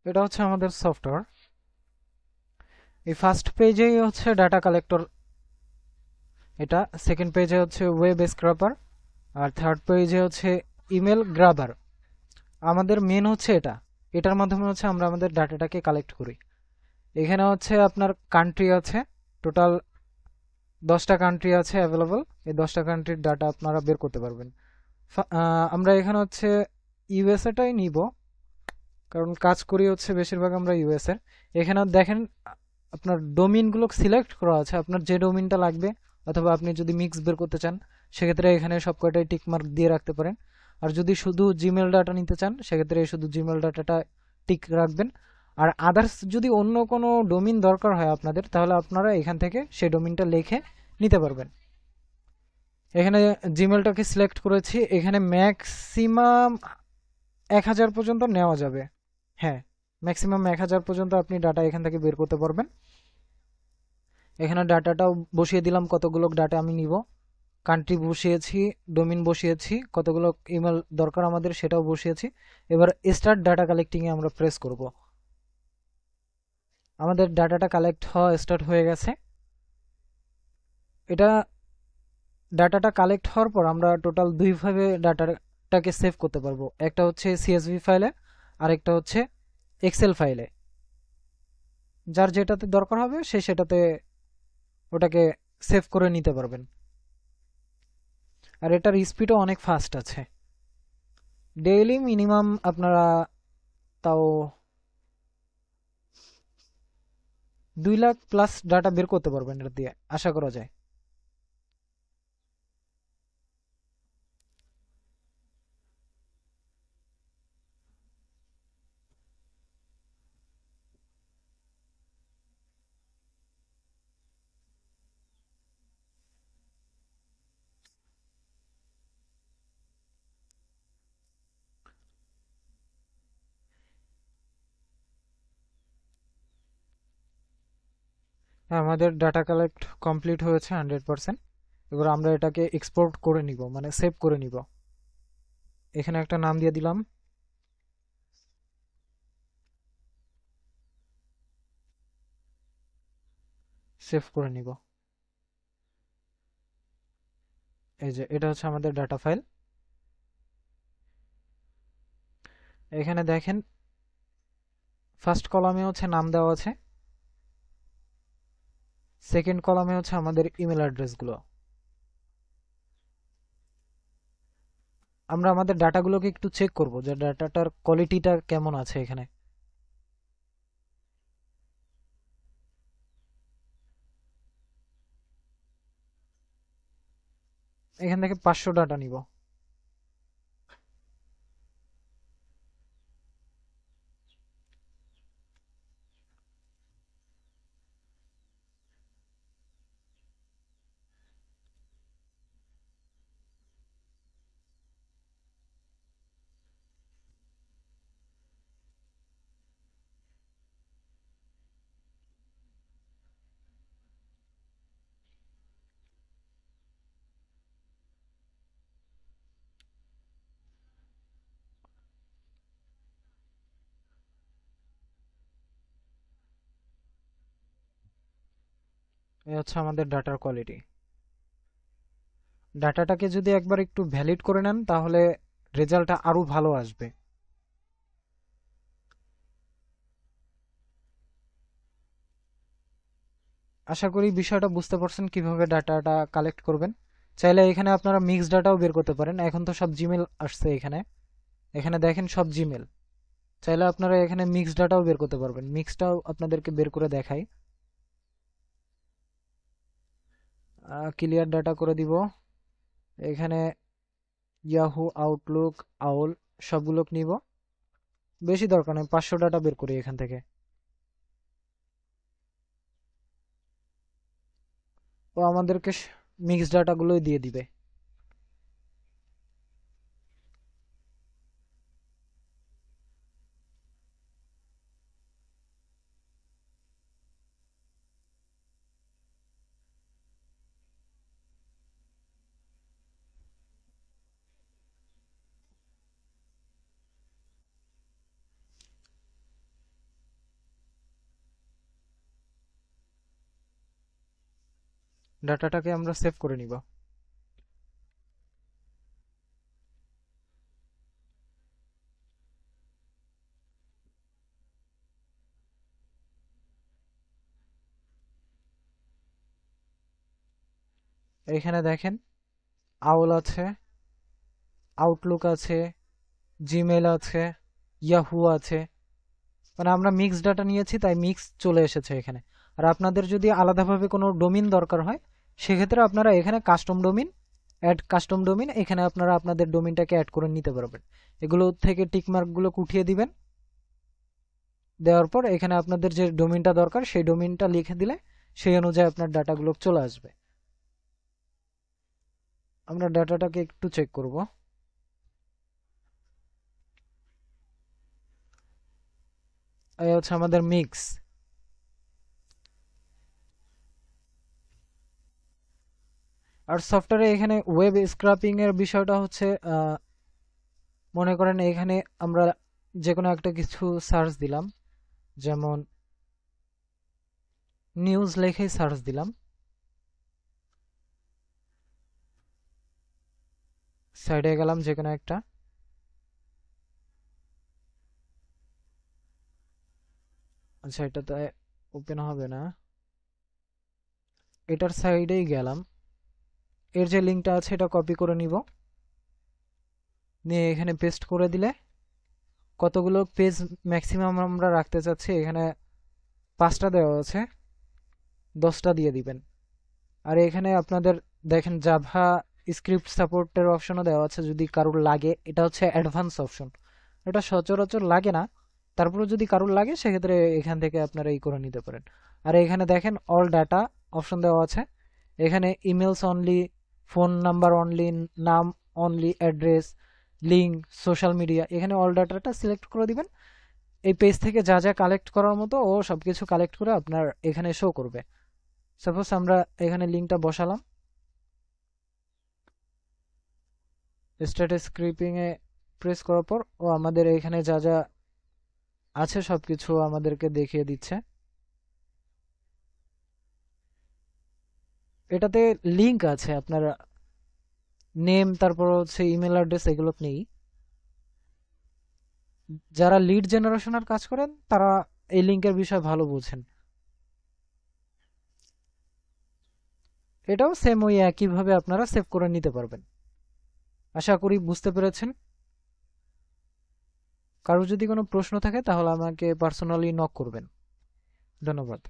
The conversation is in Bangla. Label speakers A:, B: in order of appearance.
A: এটা হচ্ছে আমাদের সফটওয়্যার। এই ফার্স্ট পেজেই হচ্ছে ডাটা কালেক্টর, এটা সেকেন্ড পেজে হচ্ছে ওয়েব স্ক্রাপার, আর থার্ড পেজে হচ্ছে ইমেল গ্রাবার। আমাদের মেন হচ্ছে এটার মাধ্যমে হচ্ছে আমরা আমাদের ডাটাটাকে কালেক্ট করি। এখানে হচ্ছে আপনার কান্ট্রি আছে, টোটাল 10টা কান্ট্রি আছে অ্যাভেলেবল। এই 10টা কান্ট্রির ডাটা আপনারা বের করতে পারবেন। আমরা এখানে হচ্ছে ইউএসএটাই নিব, কারণ কাজ করি হচ্ছে বেশিরভাগ আমরা ইউএসএর। এখানে দেখেন আপনার ডোমিনগুলো সিলেক্ট করা আছে, আপনার যে ডোমিনটা লাগবে, অথবা আপনি যদি মিক্স বের করতে চান সেক্ষেত্রে এখানে সব কয়টাই টিকমার্ক দিয়ে রাখতে পারেন। আর যদি শুধু জিমেল ডাটা নিতে চান সেক্ষেত্রে শুধু জিমেল ডাটাটা টিক রাখবেন। আর আদার্স যদি অন্য কোনো ডোমিন দরকার হয় আপনাদের, তাহলে আপনারা এখান থেকে সেই ডোমিনটা লিখে নিতে পারবেন। এখানে জিমেলটাকে সিলেক্ট করেছি, এখানে ম্যাক্সিমাম 1000 পর্যন্ত নেওয়া যাবে। হ্যাঁ, ম্যাক্সিমাম 1000 পর্যন্ত আপনি ডাটা এখান থেকে বের করতে পারবেন। এখানে ডাটাটাও বসিয়ে দিলাম, কতগুলো ডাটা আমি নিব। কান্ট্রি বসিয়েছি, ডোমিন বসিয়েছি, কতগুলো ইমেল দরকার আমাদের সেটাও বসিয়েছি। এবার স্টার্ট ডাটা কালেক্টিংয়ে আমরা প্রেস করব। আমাদের ডাটাটা কালেক্ট হওয়া স্টার্ট হয়ে গেছে। এটা ডাটাটা কালেক্ট হওয়ার পর আমরা টোটাল দুইভাবে ডাটাটাকে সেভ করতে পারবো। একটা হচ্ছে সিএসভি ফাইলে, আর একটা হচ্ছে এক্সেল ফাইলে। যার যেটাতে দরকার হবে সে সেটাতে ওটাকে সেভ করে নিতে পারবেন। আর এটার স্পিডও অনেক ফাস্ট আছে। ডেইলি মিনিমাম আপনারা তাও 2 লাখ প্লাস ডাটা বের করতে পারবেন এটা দিয়ে, আশা করা যায়। হ্যাঁ, আমাদের ডাটা কালেক্ট কমপ্লিট হয়েছে 100%। এবার আমরা এটাকে এক্সপোর্ট করে নিব, মানে সেভ করে নিব। এখানে একটা নাম দিয়ে দিলাম, সেভ করে নিব। এই যে এটা হচ্ছে আমাদের ডাটা ফাইল। এখানে দেখেন ফার্স্ট কলামে হচ্ছে নাম দেওয়া আছে, সেকেন্ড কলামে হচ্ছে আমাদের ইমেল অ্যাড্রেসগুলো। আমরা আমাদের ডাটাগুলোকে একটু চেক করব যে ডাটাটার কোয়ালিটিটা কেমন আছে। এখানে এখান থেকে 500 ডাটা নিব। এই হচ্ছে আমাদের ডাটার কোয়ালিটি। ডাটাটাকে যদি একবার একটু ভ্যালিড করে নেন তাহলে রেজাল্টটা আরো ভালো আসবে। আশা করি বিষয়টা বুঝতে পারছেন কিভাবে ডাটাটা কালেক্ট করবেন। চাইলে এখানে আপনারা মিক্স ডাটাও বের করতে পারেন। এখন তো সব জিমেল আসছে এখানে, এখানে দেখেন সব জিমেল। চাইলে আপনারা এখানে মিক্স ডাটাও বের করতে পারবেন, মিক্সটাও আপনাদেরকে বের করে দেখাই। ক্লিয়ার ডাটা করে দিব। এখানে ইয়াহু, আউটলুক, আউল সবগুলো নিব। বেশি দরকার নেই, 500 ডাটা বের করি এখান থেকে। ও আমাদেরকে মিক্স ডাটাগুলোই দিয়ে দিবে। ডাটাটাকে আমরা সেভ করে নিব। এখানে দেখেন আউল আছে, আউটলুক আছে, জিমেল আছে, ইয়াহু আছে, মানে আমরা মিক্স ডাটা নিয়েছি তাই মিক্স চলে এসেছে এখানে। আর আপনাদের যদি আলাদাভাবে কোনো ডোমিন দরকার হয় সেক্ষেত্রে আপনারা এখানে কাস্টম ডোমিন এখানে আপনারা আপনাদের ডোমিনটাকে অ্যাড করে নিতে পারবেন। এগুলো থেকে টিকমার্কগুলো উঠিয়ে দিবেন, দেওয়ার পর এখানে আপনাদের যে ডোমিনটা দরকার সেই ডোমিনটা লিখে দিলে সেই অনুযায়ী আপনার ডাটাগুলো চলে আসবে। আমরা ডাটাটাকে একটু চেক করব। এই হচ্ছে আমাদের মিক্স। আর সফটওয়্যারে এখানে ওয়েব স্ক্রাপিং এর বিষয়টা হচ্ছে মনে করেন এখানে আমরা যে কোনো একটা কিছু সার্চ দিলাম, যেমন নিউজ লিখেই সার্চ দিলাম, সাইডে গেলাম যে কোনো একটা, আচ্ছা এটাতে ওপেন হবে না, এটার সাইডেই গেলাম, এর যে লিঙ্কটা আছে এটা কপি করে নিব, নিয়ে এখানে পেস্ট করে দিলে কতগুলো পেজ ম্যাক্সিমাম আমরা রাখতে চাচ্ছি, এখানে 5টা দেওয়া আছে, 10টা দিয়ে দিবেন। আর এখানে আপনাদের দেখেন জাভা স্ক্রিপ্ট সাপোর্টের অপশনও দেওয়া আছে যদি কারোর লাগে, এটা হচ্ছে অ্যাডভান্স অপশন, এটা সচরাচর লাগে না, তারপরে যদি কারোর লাগে সেক্ষেত্রে এখান থেকে আপনারা এই করে নিতে পারেন। আর এখানে দেখেন অল ডাটা অপশন দেওয়া আছে, এখানে emails only, phone number only, নাম only, address, link, social media, এখানে অল ডাটাটা সিলেক্ট করে দিবেন। এই পেজ থেকে যা যা কালেক্ট করার মতো ও সবকিছু কালেক্ট করে আপনার এখানে শো করবে। সাপোজ আমরা এখানে লিঙ্কটা বসালাম, স্টার্ট স্ক্রিপিং এ প্রেস করার পর ও আমাদের এখানে যা যা আছে সবকিছু আমাদেরকে দেখিয়ে দিচ্ছে। এটাতে লিঙ্ক আছে আপনার নেম, তারপর হচ্ছে ইমেল অ্যাড্রেস, এগুলো নেই। যারা লিড জেনারেশনের কাজ করেন তারা এই লিঙ্কের বিষয়ে ভালো বুঝেন। এটাও সেম ওই একইভাবে আপনারা সেভ করে নিতে পারবেন। আশা করি বুঝতে পেরেছেন। কারো যদি কোনো প্রশ্ন থাকে তাহলে আমাকে পার্সোনালি নক করবেন। ধন্যবাদ।